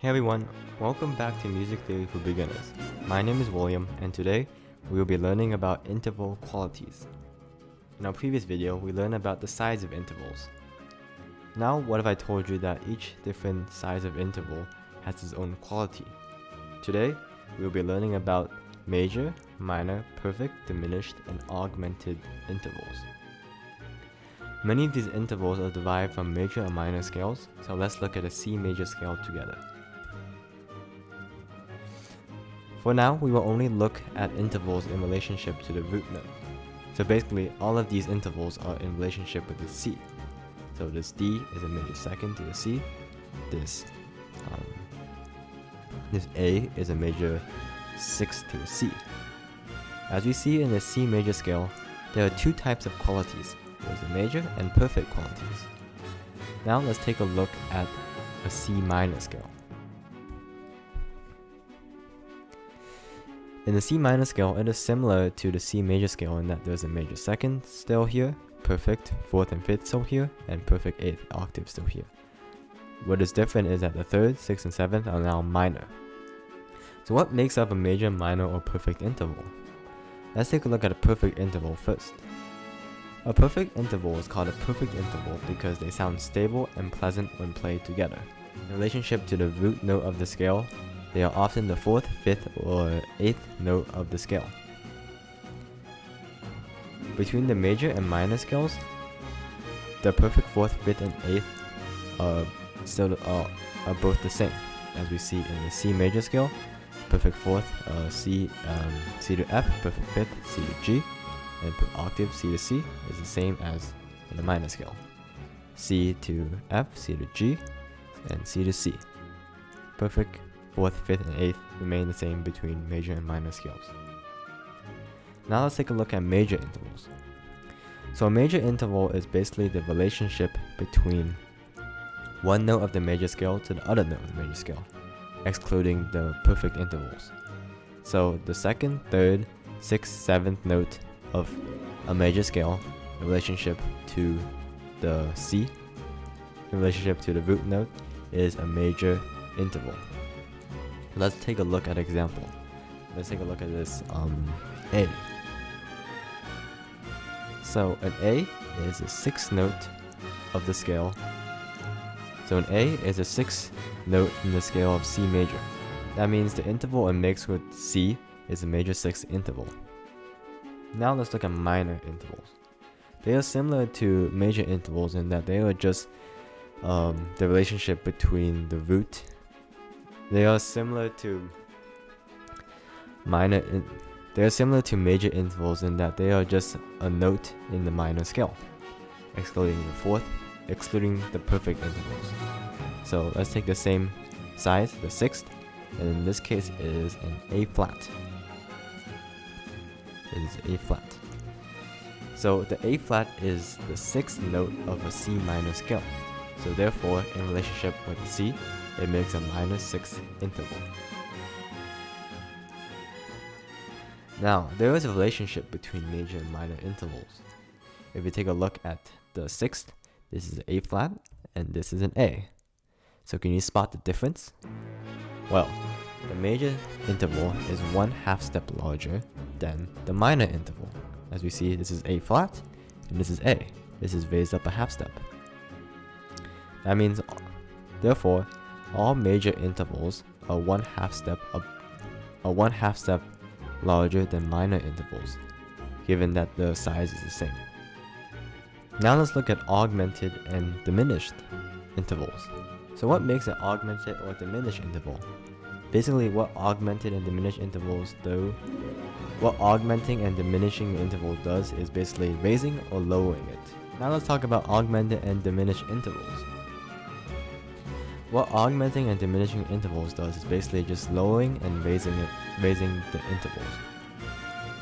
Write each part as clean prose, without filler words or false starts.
Hey everyone, welcome back to Music Theory for Beginners. My name is William, and today we will be learning about interval qualities. In our previous video, we learned about the size of intervals. Now, what if I told you that each different size of interval has its own quality? Today, we will be learning about major, minor, perfect, diminished, and augmented intervals. Many of these intervals are derived from major and minor scales, so let's look at a C major scale together. For now, we will only look at intervals in relationship to the root note. So basically, all of these intervals are in relationship with the C. So this D is a major second to the C. This A is a major sixth to the C. As we see in the C major scale, there are two types of qualities. There's the major and perfect qualities. Now let's take a look at a C minor scale. In the C minor scale, it is similar to the C major scale in that there's a major second still here, perfect fourth and fifth still here, and perfect eighth octave still here. What is different is that the third, sixth, and seventh are now minor. So what makes up a major, minor, or perfect interval? Let's take a look at a perfect interval first. A perfect interval is called a perfect interval because they sound stable and pleasant when played together. In relationship to the root note of the scale, they are often the fourth, fifth, or eighth note of the scale. Between the major and minor scales, the perfect fourth, fifth, and eighth are both the same. As we see in the C major scale, perfect fourth, C to F, perfect fifth, C to G, and octave C to C is the same as in the minor scale. C to F, C to G, and C to C. Perfect fourth, fifth, and eighth remain the same between major and minor scales. Now let's take a look at major intervals. So a major interval is basically the relationship between one note of the major scale to the other note of the major scale, excluding the perfect intervals. So the second, third, sixth, seventh note of a major scale in relationship to the C, in relationship to the root note, is a major interval. Let's take a look at an example. Let's take a look at this A. So an A is the sixth note of the scale. So an A is a sixth note in the scale of C major. That means the interval it makes with C is a major sixth interval. Now let's look at minor intervals. They are similar to major intervals in that they are just the relationship between the root. They are similar to major intervals in that they are just a note in the minor scale, excluding the perfect intervals. So let's take the same size, the sixth, and in this case it is an A flat. It is A flat. So the A flat is the sixth note of a C minor scale. So therefore, in relationship with C, it makes a minor sixth interval. Now, there is a relationship between major and minor intervals. If we take a look at the sixth, this is A flat, and this is an A. So can you spot the difference? Well, the major interval is 1/2 step larger than the minor interval. As we see, this is A flat, and this is A. This is raised up a half step. That means, therefore, all major intervals are 1/2 step larger than minor intervals, given that the size is the same. Now let's look at augmented and diminished intervals. So what makes an augmented or diminished interval? Basically, what augmenting and diminishing interval does is basically raising or lowering it. Now let's talk about augmented and diminished intervals. What augmenting and diminishing intervals does is basically just lowering and raising the intervals.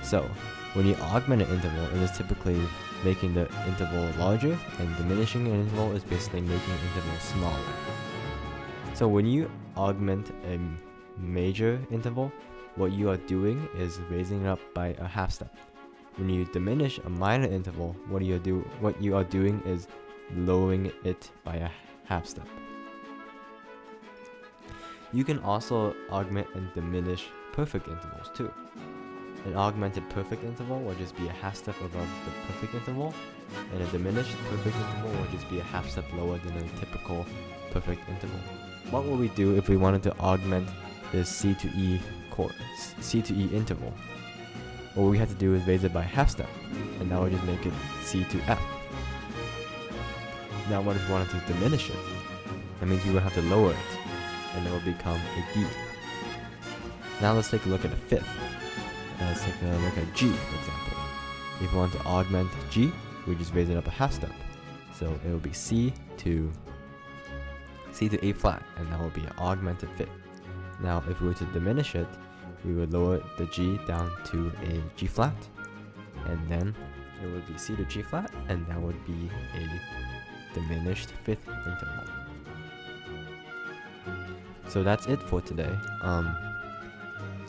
So, when you augment an interval, it is typically making the interval larger, and diminishing an interval is basically making an interval smaller. So when you augment a major interval, what you are doing is raising it up by a half step. When you diminish a minor interval, what you are doing is lowering it by a half step. You can also augment and diminish perfect intervals too. An augmented perfect interval will just be a half step above the perfect interval, and a diminished perfect interval will just be a half step lower than a typical perfect interval. What would we do if we wanted to augment this C to E interval? What we have to do is raise it by half step, and that would just make it C to F. Now what if we wanted to diminish it? That means we would have to lower it, and it will become a D. Now let's take a look at a fifth. Let's take a look at G, for example. If we want to augment G, we just raise it up a half step. So it will be C to A flat, and that will be an augmented fifth. Now if we were to diminish it, we would lower the G down to a G flat, and then it would be C to G flat, and that would be a diminished fifth interval. So that's it for today.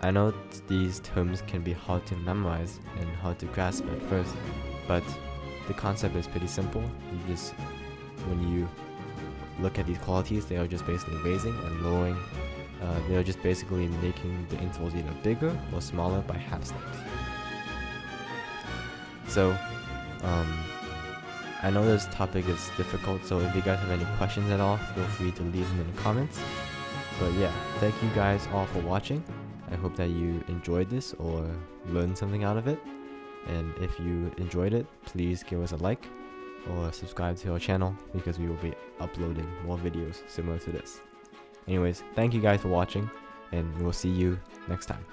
I know these terms can be hard to memorize and hard to grasp at first, but the concept is pretty simple. When you look at these qualities, they are just basically raising and lowering. They are just basically making the intervals either bigger or smaller by half steps. So, I know this topic is difficult, so if you guys have any questions at all, feel free to leave them in the comments. But yeah, thank you guys all for watching. I hope that you enjoyed this or learned something out of it. And if you enjoyed it, please give us a like or subscribe to our channel, because we will be uploading more videos similar to this. Anyways, thank you guys for watching, and we'll see you next time.